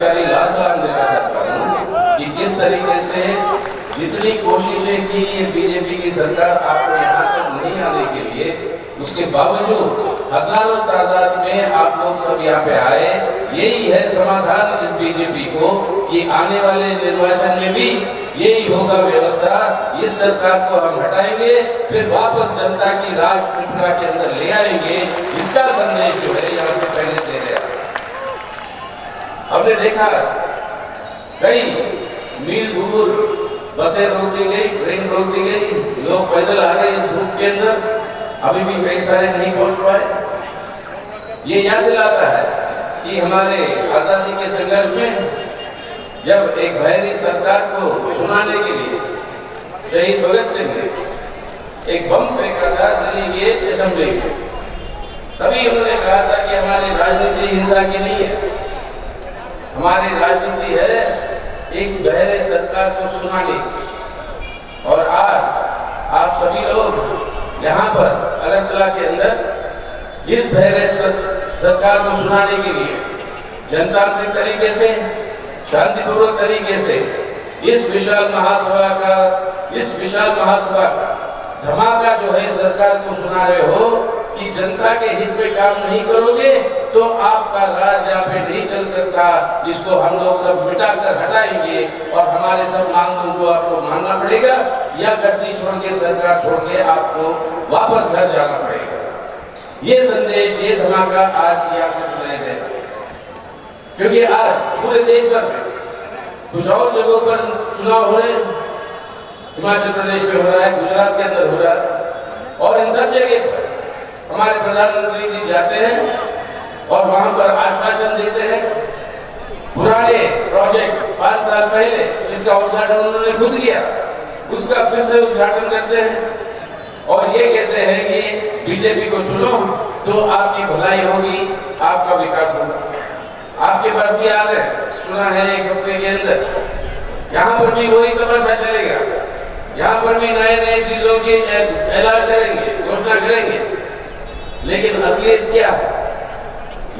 लासलाम देना चाहता हूँ कि किस तरीके से जितनी कोशिशें की ये बीजेपी की सरकार आपको यहाँ तक नहीं आने के लिए, उसके बावजूद हजारों तादाद में आप लोग सब यहाँ पे आए। यही है समाधान इस बीजेपी को कि आने वाले निर्वाचन में भी यही होगा व्यवस्था। इस सरकार को हम हटाएंगे, फिर वापस जनता की राज त्रिपुरा के अंदर ले आएंगे। इसका संदेश जो है यहाँ से पहले दे रहे हैं। हमने देखा कई मील दूर बसें रोक दी गई, ट्रेन रोक दी गई, लोग पैदल आ रहे इस धूप के अंदर, अभी भी कई सारे नहीं पहुंच पाए। ये याद दिलाता है कि हमारे आजादी के संघर्ष में जब एक बहरी सरकार को सुनाने के लिए शहीद भगत सिंह ने एक बम फेंका था दिल्ली की असेंबली में, तभी उन्होंने कहा था कि हमारी राजनीति हिंसा की नहीं है, हमारी राजनीति है इस बहरे सरकार को सुनाने। और आज आप सभी लोग यहाँ पर अगरतला के अंदर इस बहरे सरकार को सुनाने के लिए जनतांत्रिक तरीके से, शांतिपूर्वक तरीके से इस विशाल महासभा का धमाका जो है सरकार को सुना रहे हो कि जनता के हित में काम नहीं करोगे तो आपका राज यहाँ पे नहीं चल सकता। इसको हम लोग सब मिटाकर हटाएंगे और हमारे सब मांगों को आपको मानना पड़ेगा या गद्दी छोड़ के, सरकार छोड़ के आपको वापस घर जाना पड़ेगा। ये संदेश, ये धमाका आज यहाँ से सुनाया गया, क्योंकि आज पूरे देश भर में कुछ और जगहों पर चुनाव हो रहे, हिमाचल प्रदेश में हो रहा है, गुजरात के अंदर हो रहा है, और इन सब जगह पर हमारे प्रधानमंत्री जी जाते हैं और वहां पर आश्वासन देते हैं। पुराने प्रोजेक्ट 5 साल पहले जिसका उद्घाटन उन्होंने खुद किया, उसका फिर से उद्घाटन करते हैं और ये कहते हैं कि बीजेपी को चुनो तो आपकी भलाई होगी, आपका विकास होगा। आपके पास भी आ रहे, सुना है एक हफ्ते के अंदर यहाँ पर भी वही तमाशा चलेगा। यहाँ पर भी नए नए चीजों की ऐलान करेंगे, घोषणा करेंगे, लेकिन असलियत क्या है?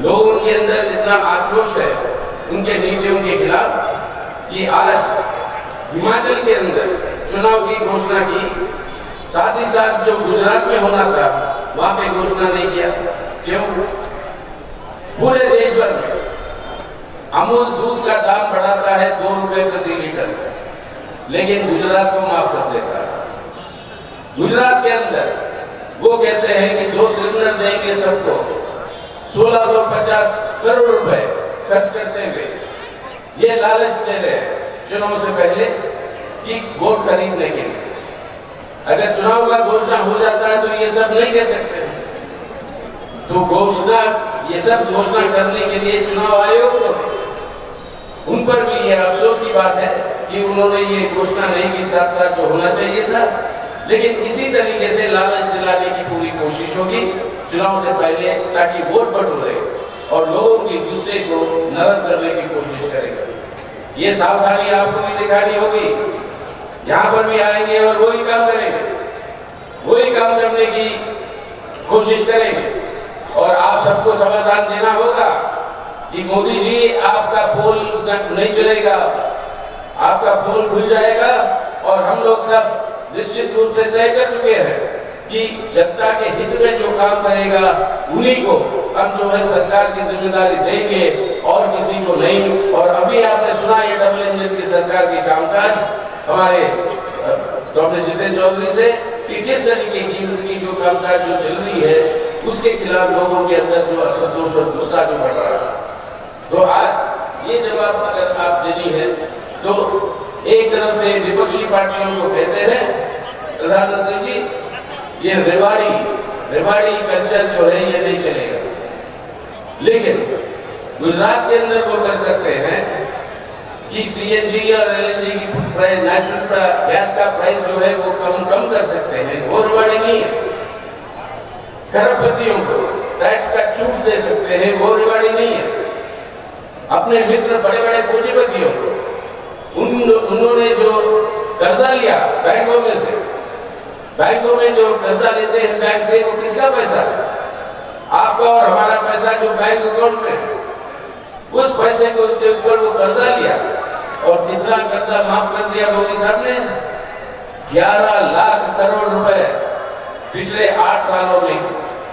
लोगों के अंदर इतना आक्रोश है उनके नीतियों के खिलाफ कि आज हिमाचल के अंदर चुनाव की घोषणा की, साथ ही साथ जो गुजरात में होना था वहां पे घोषणा नहीं किया। क्यों? पूरे देश भर में अमूल दूध का दाम बढ़ाता है 2 रुपए प्रति लीटर, लेकिन गुजरात को माफ कर देता है। गुजरात के अंदर वो कहते हैं कि 2 सिलेंडर देंगे सबको, 1650 करोड़ रुपए खर्च करते हुए ये लालच दे रहे हैं चुनाव से पहले कि वोट खरीदने के लिए। अगर चुनाव का घोषणा हो जाता है तो ये सब नहीं कह सकते, तो ये सब घोषणा करने के लिए चुनाव आयोग तो उन पर भी ये अफसोस की बात है कि उन्होंने ये घोषणा नहीं की, साथ साथ जो होना चाहिए था। लेकिन इसी तरीके से लालच दिलाने की पूरी कोशिश होगी चुनाव से पहले, ताकि वोट बटोरे और लोगों के गुस्से को नरम करने की कोशिश करेगा। ये सावधानी आपको भी दिखानी होगी। यहाँ पर भी आएंगे और वही काम करेंगे, वही काम करने की कोशिश करेंगे और आप सबको समाधान देना होगा कि मोदी जी आपका पोल नहीं चलेगा, आपका पोल खुल जाएगा। और हम लोग सब निश्चित रूप से तय कर चुके हैं कि जनता के हित में जो काम करेगा उन्हीं को हम जो है सरकार की जिम्मेदारी देंगे और किसी को नहीं। और अभी आपने सुना ये डबल इंजन की सरकार की कामकाज हमारे डॉक्टर जितेंद्र चौधरी से कि किस तरीके की उनकी जो कामकाज जो चल रही है उसके खिलाफ लोगों के अंदर जो असंतोष और गुस्सा जो बढ़ रहा है। तो आज ये जवाब अगर आप देनी है तो एक तरफ से विपक्षी पार्टियों को कहते हैं प्रधानमंत्री जी ये रेवाड़ी कल्चर जो है ये नहीं चलेगा, लेकिन गुजरात के अंदर वो कर सकते हैं कि सीएनजी और एलएनजी की प्राइस, नेचुरल गैस का प्राइस जो है वो कम कर सकते हैं। वो रेवाड़ी नहीं है। खरबपतियों को टैक्स का छूट दे सकते हैं, वो रेवाड़ी नहीं है। अपने मित्र बड़े बड़े पूंजीपतियों को उन्होंने जो कर्जा लिया बैंकों में से, बैंकों में जो कर्जा लेते हैं बैंक से, वो किसका पैसा है? आपका और हमारा पैसा जो बैंक अकाउंट में है। उस पैसे को उसके ऊपर वो कर्जा लिया और कितना कर्जा माफ कर दिया मोदी साहब ने? 11 लाख करोड़ रुपए पिछले 8 सालों में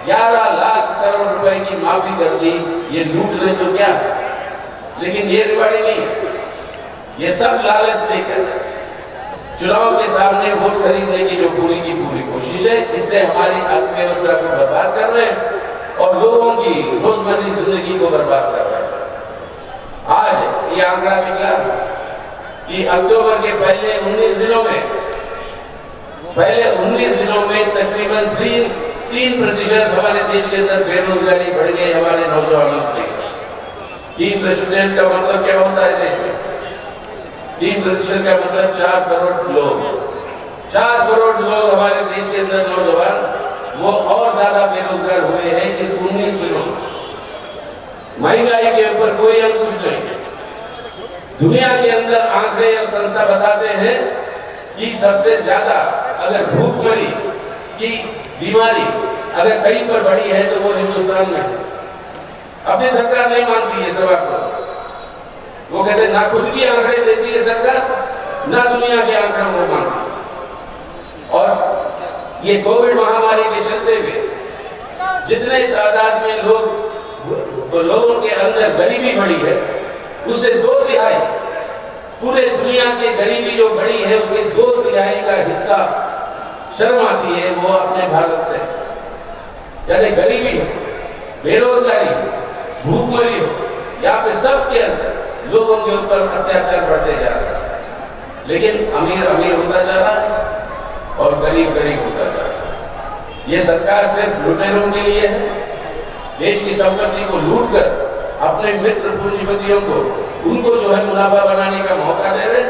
11 लाख करोड़ रुपए की माफी कर दी। ये लूट रहे तो क्या, लेकिन ये रिवाड़ी नहीं है। ये सब लालच देकर चुनाव के सामने वोट खरीदने की जो पूरी की पूरी कोशिश है, इससे हमारी अर्थव्यवस्था को बर्बाद कर रहे हैं और लोगों की रोजमर्रा जिंदगी को बर्बाद कर रहे हैं। आज ये आंकड़ा निकला कि अक्टूबर के पहले 19 दिनों में तकरीबन 3% हमारे देश के अंदर बेरोजगारी बढ़ गई हमारे नौजवानों से। 3% का मतलब क्या होता है देश में? 3% का मतलब 4 करोड़ लोग। 4 करोड़ लोग हमारे देश के अंदर नौजवान वो और ज्यादा बेरोजगार हुए हैं इस 19 दिनों में। महंगाई के ऊपर कोई अंकुश नहीं। दुनिया के अंदर आंकड़े और संस्था बताते हैं कि सबसे ज्यादा अगर भूखमरी की बीमारी अगर कहीं पर बढ़ी है तो वो हिंदुस्तान में है। अपनी सरकार नहीं मानती है सवाल को। वो कहते ना खुद की आंकड़े देती है सरकार, ना दुनिया के आंकड़ों को मानती। और ये कोविड महामारी के चलते हुए जितने तादाद में लोगों के अंदर गरीबी बढ़ी है, उससे 2/3 पूरे दुनिया के गरीबी जो बढ़ी है उसके 2/3 का हिस्सा शर्म आती है वो अपने भारत से। यानी गरीबी हो, बेरोजगारी, भूखमरी हो, यहाँ पे सबके अंदर लोगों के ऊपर अत्याचार बढ़ते जा रहे हैं। लेकिन अमीर अमीर होता जा रहा है और गरीब गरीब होता जा रहा है। ये सरकार सिर्फ लुटेरों के लिए है। देश की संपत्ति को लूट कर अपने मित्र पूंजीपतियों को उनको जो है मुनाफा बनाने का मौका दे रहे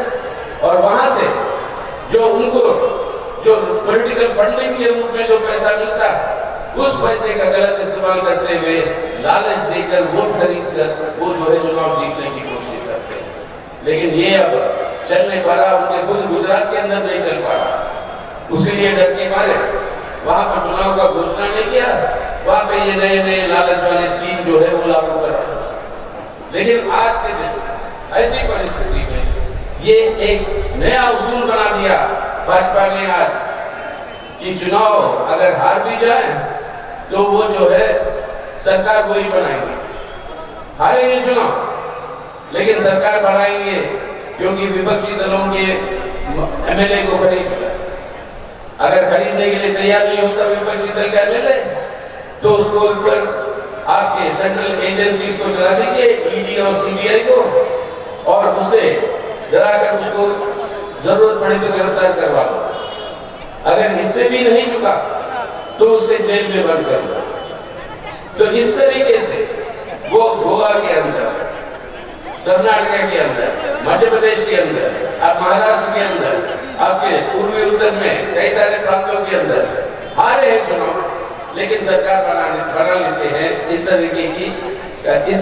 और वहां से जो उनको जो पॉलिटिकल फंडिंग के रूप में जो पैसा मिलता है उस पैसे का गलत इस्तेमाल करते हुए लालच देकर वोट खरीद कर वो जो है चुनाव जीतने की कोशिश करते हैं। लेकिन ये अब चल नहीं पा रहा, उनके खुद गुजरात के अंदर नहीं चल पा रहा। उसी लिए डर के मारे वहां पर चुनाव का घोषणा नहीं किया, वहां पे ये नए लालच वाले स्कीम जो है वो लागू कर रहा है। लेकिन आज के दिन ऐसी परिस्थिति में ये एक नया उसूल बना दिया भाजपा ने आज कि चुनाव अगर हार भी जाए तो वो जो है सरकार को ही बनाएंगे। हारेंगे चुनाव लेकिन सरकार बनाएंगे क्योंकि विपक्षी दलों के एमएलए को खरीद, अगर खरीदने के लिए तैयार नहीं होता विपक्षी दल का एमएलए तो उसको ऊपर आपके सेंट्रल एजेंसीज को चला दीजिए, ईडी और सीबीआई को, और उससे डराकर उसको जरूरत पड़े तो गिरफ्तार करवा लो। अगर इससे भी नहीं चुका तो उसके जेल में बंद कर दो। तो इस तरीके से वो गोवा के अंदर, कर्नाटक के अंदर, मध्य प्रदेश के अंदर, आप महाराष्ट्र के अंदर, आपके पूर्वी उत्तर में कई सारे प्रांतों के अंदर हारे हैं चुनाव, लेकिन सरकार बना लेते हैं इस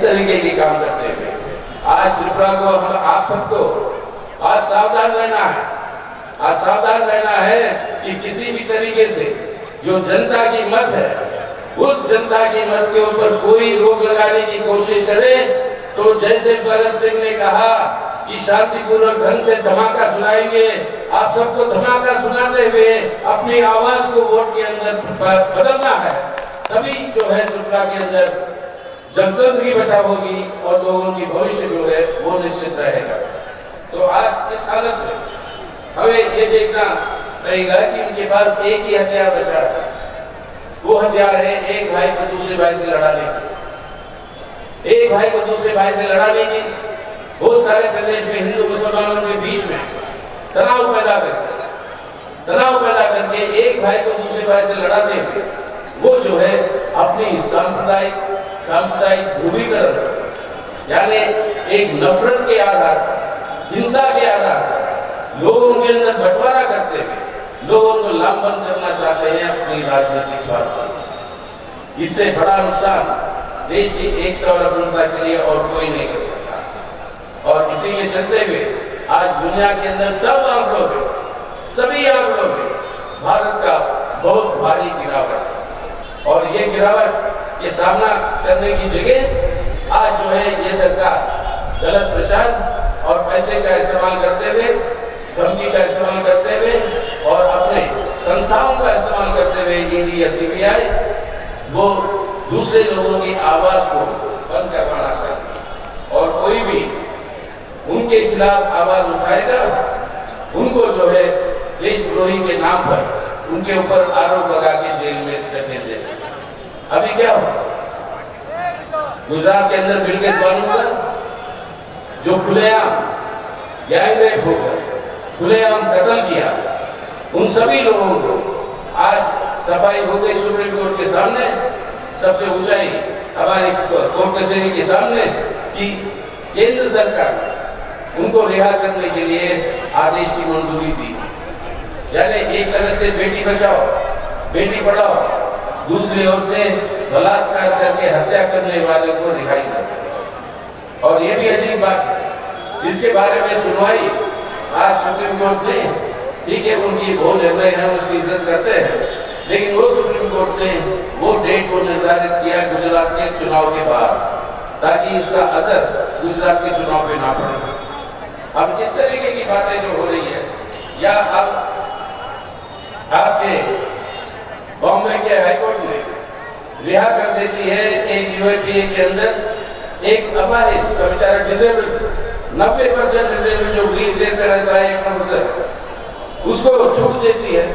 तरीके की काम करते हुए। आज त्रिपुरा को आप सबको आज सावधान रहना है। आज सावधान रहना है कि किसी भी तरीके से जो जनता की मत है उस जनता की मत के ऊपर कोई रोक लगाने की कोशिश करे तो जैसे भगत सिंह ने कहा कि शांतिपूर्वक ढंग से धमाका सुनाएंगे, आप सबको धमाका सुनाते हुए अपनी आवाज को वोट के अंदर बदलना है। तभी जो है त्रिपुरा के अंदर जनतंत्र की बचाव होगी और लोगों की भविष्य जो है वो निश्चित रहेगा। तो आज इस हालत में हमें ये देखना रहेगा कि उनके पास एक ही हथियार बचा है। वो हथियार है एक भाई को दूसरे भाई से लड़ाने की। एक भाई को दूसरे भाई से लड़ाने की बहुत सारे प्रदेश में हिंदू मुसलमानों के बीच में तनाव पैदा करके एक भाई को दूसरे भाई से लड़ाते हुए वो जो है अपनी सांप्रदायिक ध्रुवीकरण यानी एक नफरत के आधार पर, हिंसा के आधार पर लोगों के अंदर बंटवारा करते हुए लोगों को लामबंद करना चाहते हैं अपनी राजनीतिक स्वार्थ। इससे बड़ा नुकसान देश की एकता और अखंडता के लिए और कोई नहीं कर सकता। और इसी के चलते हुए आज दुनिया के अंदर सभी आंकड़ों में भारत का बहुत भारी गिरावट, और ये गिरावट के सामना करने की जगह आज जो है ये सरकार गलत प्रचार और पैसे का इस्तेमाल करते हुए, धमकी का इस्तेमाल करते हुए और अपने संस्थाओं का इस्तेमाल करते हुए ईडी या सीबीआई वो दूसरे लोगों की आवाज को बंद करवाना चाहती है। और कोई भी उनके खिलाफ आवाज उठाएगा, उनको जो है देशद्रोही के नाम पर उनके ऊपर आरोप लगा के जेल में धकेल देते। अभी क्या हुआ गुजरात के अंदर बिल्किस बानो का जो खुलेआम गैंग रेप होकर खुलेआम कत्ल किया, उन सभी लोगों को आज सफाई हो गई सुप्रीम कोर्ट के सामने, सबसे ऊंचाई हमारी कोर्ट कचहरी के सामने कि केंद्र सरकार उनको रिहा करने के लिए आदेश की मंजूरी दी। यानी एक तरह से बेटी बचाओ बेटी पढ़ाओ, दूसरी ओर से बलात्कार करके हत्या करने वाले को रिहाई कर। और ये भी अजीब बात है, इसके बारे में सुनवाई आज सुप्रीम कोर्ट ने, ठीक है उनकी वो निर्णय है उसकी इज्जत करते हैं, लेकिन वो सुप्रीम कोर्ट ने वो डेट को निर्धारित किया गुजरात के चुनाव के बाद, ताकि इसका असर गुजरात के चुनाव पे ना पड़े। अब इस तरीके की बातें जो हो रही है, या अब आपके बॉम्बे के हाईकोर्ट ने रिहा कर देती है एक यूएपीए के अंदर एक अपाहिज बेचारा डिसेबल 90% डिसेबल जो व्हील चेयर पे रहता है एक प्रोफेसर, उसको छूट देती है।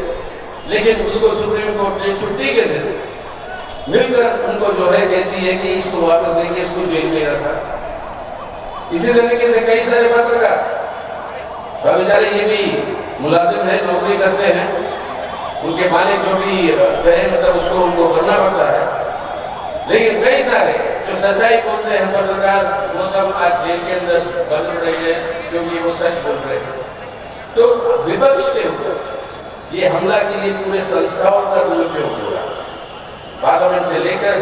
लेकिन उसको सुप्रीम कोर्ट ने छुट्टी के दिन मिलकर उनको जो है कहती है कि इसको वापस देंगे, इसको जेल में रखा। इसी तरीके से कई सारे पत्रकार बेचारे ये भी मुलाजिम है, नौकरी करते हैं, उनके मालिक जो भी कहे मतलब उसको उनको करना पड़ता है। लेकिन कई सारे जो सच्चाई बोलते हैं पत्रकार, वो सब आज जेल के अंदर बंद रहे हैं क्योंकि वो सच बोल रहे हैं। तो विपक्ष के ऊपर ये हमला के लिए पूरे संस्थाओं का दुरुपयोग हो रहा है, पार्लियामेंट से लेकर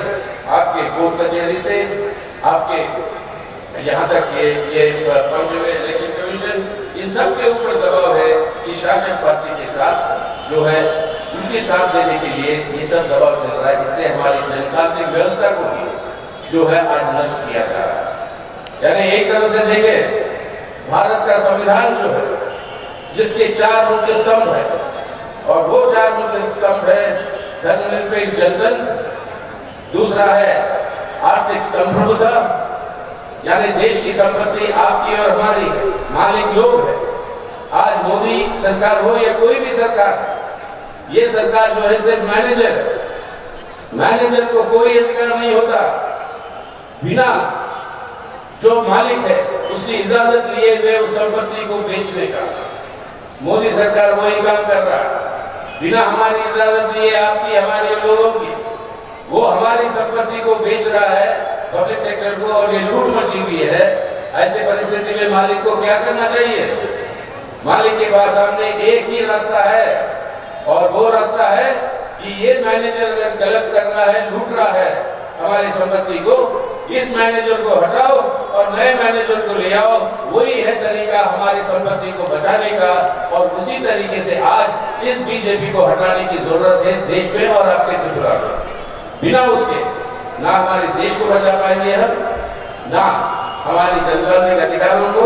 आपके कोर्ट कचहरी से आपके यहाँ तक ये पंचवे इलेक्शन कमीशन, इन सब के ऊपर दबाव है कि शासक पार्टी के साथ जो है उनके साथ देने के लिए ये सब दबाव चल रहा है। इससे हमारी जनतांत्रिक व्यवस्था को भी जो है आज नष्ट किया जा रहा है। यानी एक तरह से देखें, भारत का संविधान जो है जिसके 4 मुख्य स्तंभ है, और वो 4 मुख्य स्तंभ है धर्मनिरपेक्ष जनतंत्र, दूसरा है आर्थिक संप्रभुता, यानी देश की संपत्ति आपकी और हमारी, मालिक लोग है। आज मोदी सरकार हो या कोई भी सरकार, ये सरकार जो है सिर्फ मैनेजर को कोई अधिकार नहीं होता बिना जो मालिक है उसकी इजाजत लिए हुए उस संपत्ति को बेचने का। मोदी सरकार वही काम कर रहा है, बिना हमारी इजाजत लिए आपकी हमारे लोगों की, वो हमारी संपत्ति को बेच रहा है पब्लिक सेक्टर को, और ये लूट मची हुई है। ऐसे परिस्थिति में मालिक को क्या करना चाहिए? मालिक के पास सामने एक ही रास्ता है, और वो रास्ता है कि ये मैनेजर अगर गलत कर रहा है, लूट रहा है हमारी संपत्ति को, इस मैनेजर को हटाओ और नए मैनेजर को ले आओ। वही है तरीका हमारी संपत्ति को बचाने का, और उसी तरीके से आज इस बीजेपी को हटाने की जरूरत है देश में और आपके त्रिपुरा में। बिना उसके ना हमारे देश को बचा पाएंगे हम, ना हमारी जनतांत्रिक अधिकारों को,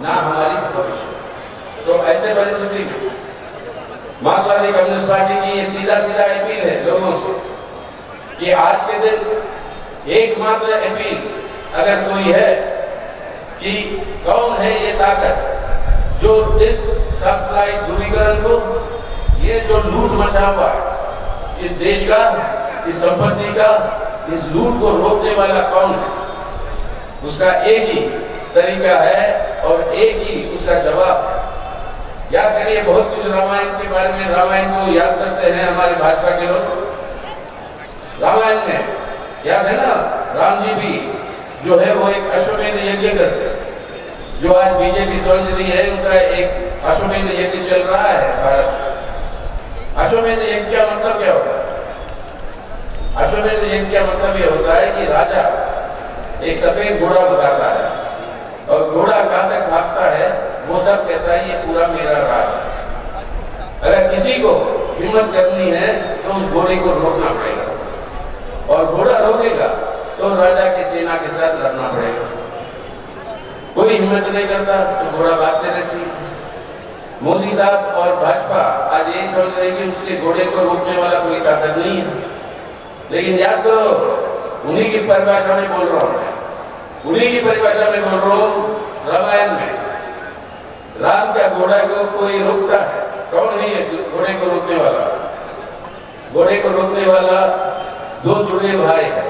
ना हमारी भविष्य। तो ऐसे परिस्थिति में मार्क्सवादी कम्युनिस्ट पार्टी की ये सीधा अपील है लोगों से कि आज के दिन एकमात्र अपील अगर कोई है कि कौन है ये ताकत जो इस सांप्रदायिक ध्रुवीकरण को, ये जो लूट मचा हुआ है इस देश का, इस संपत्ति का, इस लूट को रोकने वाला कौन है, उसका एक ही तरीका है और एक ही उसका जवाब है। याद करिए बहुत कुछ रामायण के बारे में, रामायण को याद करते हैं हमारे भाजपा के लोग। रामायण में याद है ना, राम जी भी जो है वो एक अश्वमेध यज्ञ करते हैं, जो आज बीजेपी समझ रही है उनका एक अश्वमेध यज्ञ चल रहा है भारत। अश्वमेध यज्ञ का मतलब क्या होता है? अश्वमेध यज्ञ का मतलब यह होता है कि राजा एक सफेद घोड़ा बुलाता है, और घोड़ा कहां तक भागता है वो सब कहता है ये पूरा मेरा राज है। अगर किसी को हिम्मत करनी है तो उस घोड़े को रोकना पड़ेगा, और घोड़ा रोकेगा तो राजा की सेना के साथ लड़ना पड़ेगा। कोई हिम्मत नहीं करता तो घोड़ा भागते रहती है। मोदी साहब और भाजपा आज यही समझ रहे कि उसके घोड़े को रोकने वाला कोई ताकत नहीं है। लेकिन याद करो, उन्हीं की परिभाषा में बोल रहा हूं मैं, उन्हीं की परिभाषा में बोल रहा हूं। रामायण में राम का घोड़ा को कोई रोकता है? कौन है ये घोड़े को रोकने वाला? घोड़े को रोकने वाला दो जुड़े भाई हैं,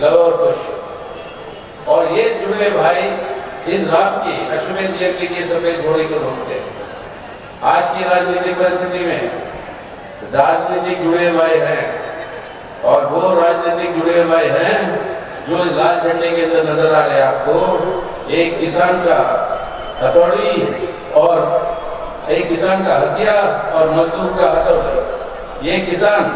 लव और कुश। और ये जुड़े भाई इस राम की अश्वमेध यज्ञ के सफेद घोड़े को रोकते हैं। आज की राजनीतिक परिस्थिति में राजनीतिक जुड़े भाई हैं, और वो राजनीतिक जुड़े भाई हैं जो लाल झंडे के अंदर नजर आ रहे हैं आपको। एक किसान का हथौड़ी और एक किसान का हथियार और मजदूर का हथौड़ी। ये किसान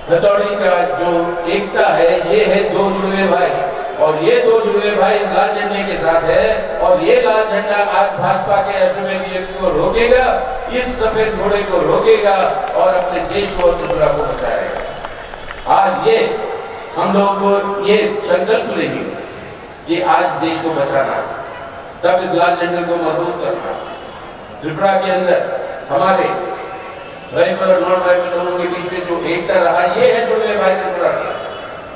हथौड़ी का जो एकता है, ये है दो जुड़वे भाई, और ये दो जुड़वे भाई लाल झंडे के साथ है। और ये लाल झंडा आज भाजपा के अश्वमेध यज्ञ को रोकेगा, इस सफेद घोड़े को रोकेगा और अपने देश को और त्रिपुरा को बचाएगा। आज ये हम लोगों को ये संकल्प लेंगे कि आज देश को बचाना है, तब इस लाल झंडे को मजबूत करना। त्रिपुरा के अंदर हमारे ट्राइबल और नॉन ट्राइबल लोगों के बीच में जो एकता रहा, ये है जुड़वे भाई त्रिपुरा के।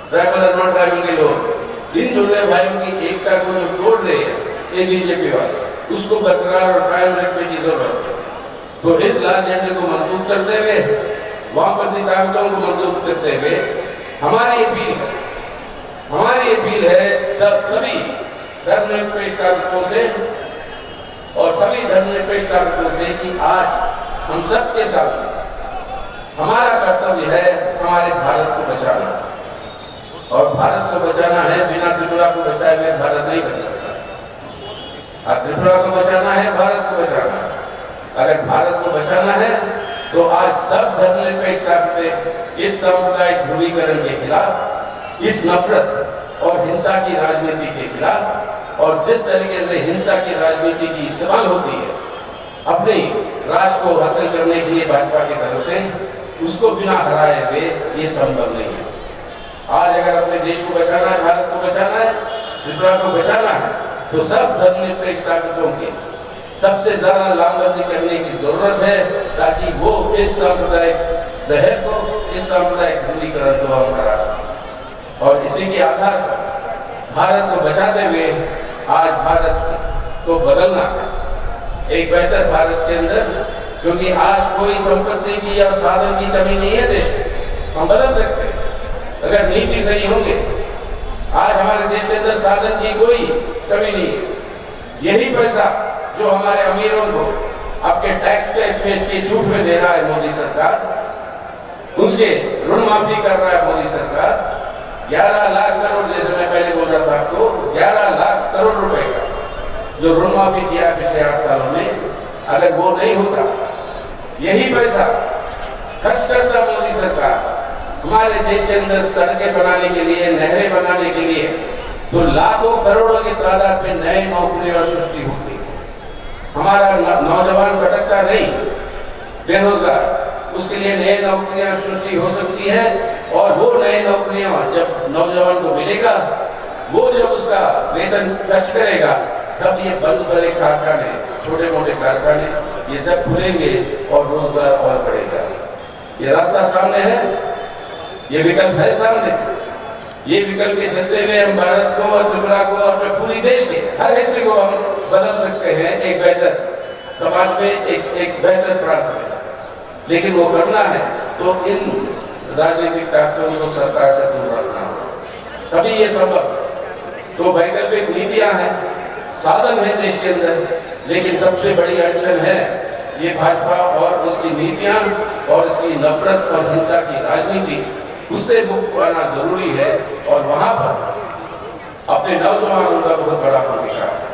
ट्राइबल और नॉन ट्राइबल के लोग इन जुड़वे भाइयों की एकता को जो तोड़ रहे हैं ये बीजेपी वाले, उसको बरकरार और कायम रखने की जरूरत है। तो इस लाल झंडे को मजबूत करते हुए, वामपंथी ताकतों को मजबूत करते हुए हमारी अपील है सभी धर्मनिरपेक्ष ताकतों से और सभी धर्मनिरपेक्ष ताकतों से कि आज हम सबके साथ हमारा कर्तव्य है हमारे भारत को बचाना। और भारत को बचाना है, बिना त्रिपुरा को बचाए हुए भारत नहीं बच सकता। अब त्रिपुरा को बचाना है, भारत को बचाना है। अगर भारत को बचाना है तो आज सब धर्मनिरपेक्ष ताकतें इस सांप्रदायिक ध्रुवीकरण के खिलाफ, इस नफरत और हिंसा की राजनीति के खिलाफ, और जिस तरीके से हिंसा की राजनीति की इस्तेमाल होती है अपने राष्ट्र को हासिल करने के लिए भाजपा की तरफ से, उसको बिना हराए हुए ये संभव नहीं है। आज अगर अपने देश को बचाना है, भारत को बचाना है, त्रिपुरा को बचाना है, तो सब धर्मनिरपेक्ष ताकतों की सबसे ज्यादा लामबंदी करने की जरूरत है, ताकि वो इस सांप्रदायिक जहर को, इस सांप्रदायिक ध्रुवीकरण को हम हरा सकें। और इसी के आधार पर भारत को बचाते हुए आज भारत को बदलना है एक बेहतर भारत के अंदर, क्योंकि आज कोई संपत्ति की या साधन की कमी नहीं है देश में। हम बदल सकते हैं अगर नीति सही होंगे। आज हमारे देश के अंदर साधन की कोई कमी नहीं है। यही पैसा जो हमारे अमीरों को आपके टैक्स के छूट में दे रहा है मोदी सरकार, उसके ऋण माफी कर रहा है मोदी सरकार। 11 लाख करोड़, जैसे मैं पहले बोल रहा था आपको, 11 लाख करोड़ रुपए का जो ऋण माफी किया पिछले 8 सालों में, अगर वो नहीं होता, यही पैसा खर्च करता मोदी सरकार हमारे देश के अंदर सड़कें बनाने के लिए, नहरें बनाने के लिए, तो लाखों करोड़ों की तादाद में नए नौकरियां सृष्टि होती है। हमारा नौजवान भटकता नहीं, बेरोजगार, उसके लिए नए नौकरियां सृष्टि हो सकती है। और वो नए नौकरियां जब नौजवान को मिलेगा, वो जब उसका वेतन खर्च करेगा, तब ये बंद पड़े कारखाने, छोटे मोटे कारखाने, ये सब खुलेंगे और रोजगार और बढ़ेगा। ये रास्ता सामने है, ये विकल्प है सामने। ये विकल्प के चलते हुए हम भारत को और त्रिपुरा को और पूरी देश के हर हिस्से को हम बदल सकते हैं एक बेहतर समाज में, एक बेहतर प्रांत में। लेकिन वो करना है तो इन राजनीतिक ताकतों को सरकार से दूर रखना होगा, तभी ये संभव। तो वैकल्पिक नीतियां हैं, साधन है देश के अंदर, लेकिन सबसे बड़ी अड़चन है ये भाजपा और उसकी नीतियां और इसकी नफरत और हिंसा की राजनीति। उससे मुक्त पाना जरूरी है और वहां पर अपने नौजवानों का बहुत बड़ा भूमिका है।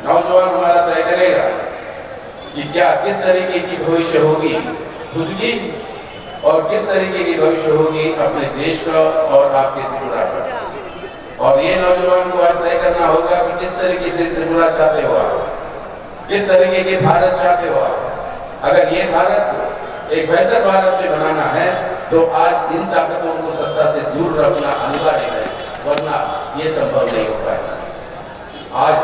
नौजवान हमारा तय करेगा कि क्या किस तरीके की भविष्य होगी खुद की और किस तरीके की भविष्य होगी अपने देश का और आपके त्रिपुरा का। और ये नौजवान को आज तय करना होगा कि किस तरीके से त्रिपुरा चाहते हो आप, किस तरीके के भारत चाहते हो आप। अगर ये भारत को एक बेहतर भारत में बनाना है तो आज इन ताकतों को सत्ता से दूर रखना अनिवार्य है। वरना ये संभव नहीं हो पाएगा। आज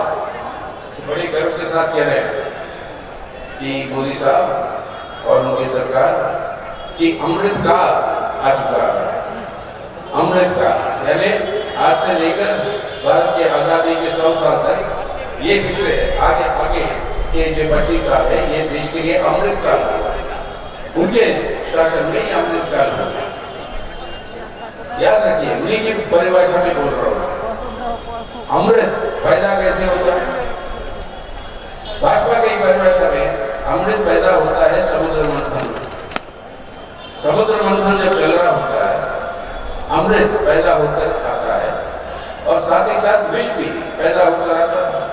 बड़े गर्व के साथ कह रहे हैं कि मोदी साहब और उनकी सरकार की अमृत काल आ चुका है। अमृत काल यानी आज से लेकर भारत की आजादी के 100 साल तक ये पिछले आगे के जो 25 साल है ये देश के लिए अमृत काल होगा। उनके शासन में ये अमृत काल होगा। याद रखिए, उन्हीं की परिभाषा में बोल रहा हूँ। अमृत पैदा कैसे होता है? भाजपा की परिभाषा में अमृत पैदा होता है समुद्र मंथन। समुद्र मंथन जब चल रहा होता है, अमृत पैदा होकर आता है और साथ ही साथ विष भी पैदा होकर आता है।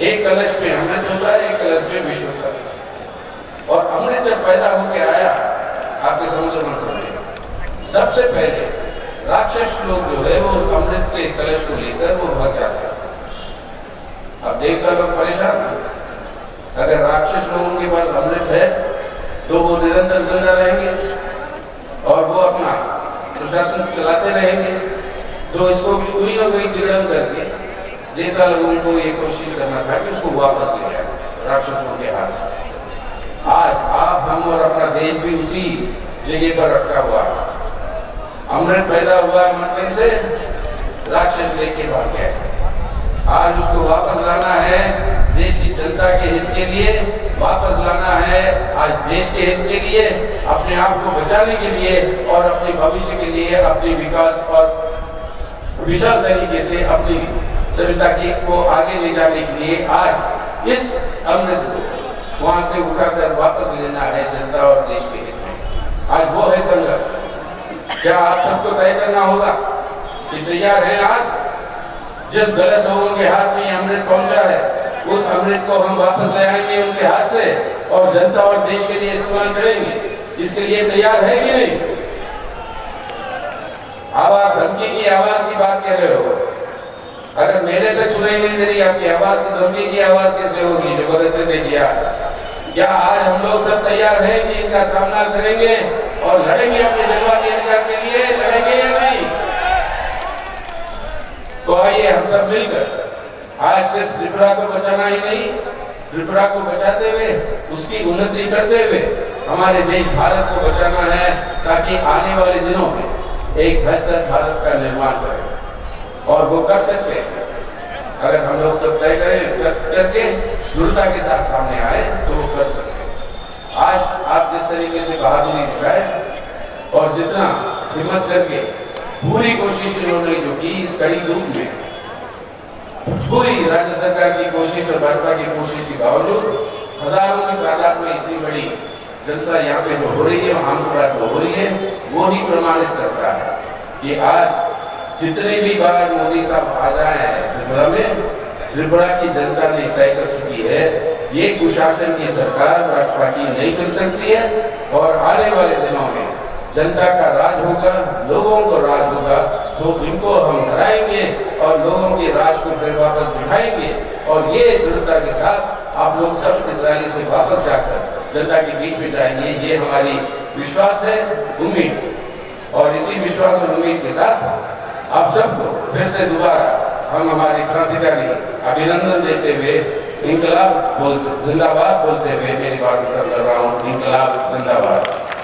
एक कलश में अमृत होता है, एक कलश में विष होता है। और अमृत जब पैदा होकर आया आपके समुद्र मंथन में, सबसे पहले राक्षस लोग जो है वो अमृत के कलश को लेकर वो भाग जाते हैं। अब देवता लोग परेशान, अगर राक्षस लोगों के पास अमृत है तो वो निरंतर जिंदा रहेंगे और वो अपना प्रशासन चलाते रहेंगे। तो इसको कोई ना कोई चिड़म करके देवता लोगों को ये कोशिश करना था कि उसको वापस ले जाए राक्षसों के हाथ से। आज आप, हम और अपना देश भी उसी जगह पर रखा हुआ है। अमृत पैदा हुआ मंथन से, राक्षस लेके भाग गए। आज उसको वापस लाना है देश की जनता के हित के लिए, वापस लाना है आज देश के हित के लिए, अपने आप को बचाने के लिए और अपने भविष्य के लिए, अपने विकास और विशाल तरीके से अपनी सभ्यता को आगे ले जाने के लिए आज इस अमृत को वहां से उठाकर वापस लेना है जनता और देश के हित में। आज वो है संघर्ष। क्या आप सबको तय करना होगा कि तैयार हैं? आज जिस गलत लोगों के हाथ में अमृत पहुंचा है उस अमृत को हम वापस ले आएंगे उनके हाथ से और जनता और देश के लिए इस्तेमाल करेंगे। इसके लिए तैयार है कि नहीं? अब आप धमकी की आवाज की बात कर रहे हो। अगर मेरे तक सुनाई नहीं दे रही आपकी आवाज, से धमकी की आवाज कैसे होगी जो बदल से नहीं किया? क्या आज हम लोग सब तैयार हैं कि इनका सामना करेंगे और लड़ेंगे अपने जनता के अधिकार के लिए? लड़ेंगे या नहीं? तो आइए हम सब मिलकर आज सिर्फ त्रिपुरा को बचाना ही नहीं, त्रिपुरा को बचाते हुए उसकी उन्नति करते हुए हमारे देश भारत को बचाना है, ताकि आने वाले दिनों में एक बेहतर भारत का निर्माण करें। और वो कर सकते हैं अगर हम लोग सब तय करें, करके दृढ़ता के साथ सामने आए तो वो कर सकते हैं। आज आप जिस तरीके से बहादुरी दिखाए और जितना हिम्मत करके पूरी कोशिश इन्होंने जो की इस कड़ी धूप में, पूरी राज्य सरकार की कोशिश और भाजपा की कोशिश के बावजूद हजारों की तादाद में इतनी बड़ी जनता यहाँ पे जो हो रही है, आमसभा जो हो रही है, वो ही प्रमाणित करता है कि आज जितने भी बार मोदी साहब आ जाए हैं त्रिपुरा में, त्रिपुरा की जनता ने तय कर चुकी है ये कुशासन की सरकार भाजपा की नहीं चल सकती है और आने वाले दिनों में जनता का राज होगा, लोगों को राज होगा। तो इनको हम हराएंगे और लोगों के राज को फिर वापस बिठाएंगे। और ये दृढ़ता के साथ आप लोग सब इजरायली से वापस जाकर जनता के बीच में जाएंगे, ये हमारी विश्वास है, उम्मीद। और इसी विश्वास और उम्मीद के साथ आप सबको फिर से दोबारा हम हमारे क्रांतिकारी अभिनंदन देते हुए इंकलाब जिंदाबाद बोलते हुए मेरी बात कर रहा हूँ। इंकलाब जिंदाबाद।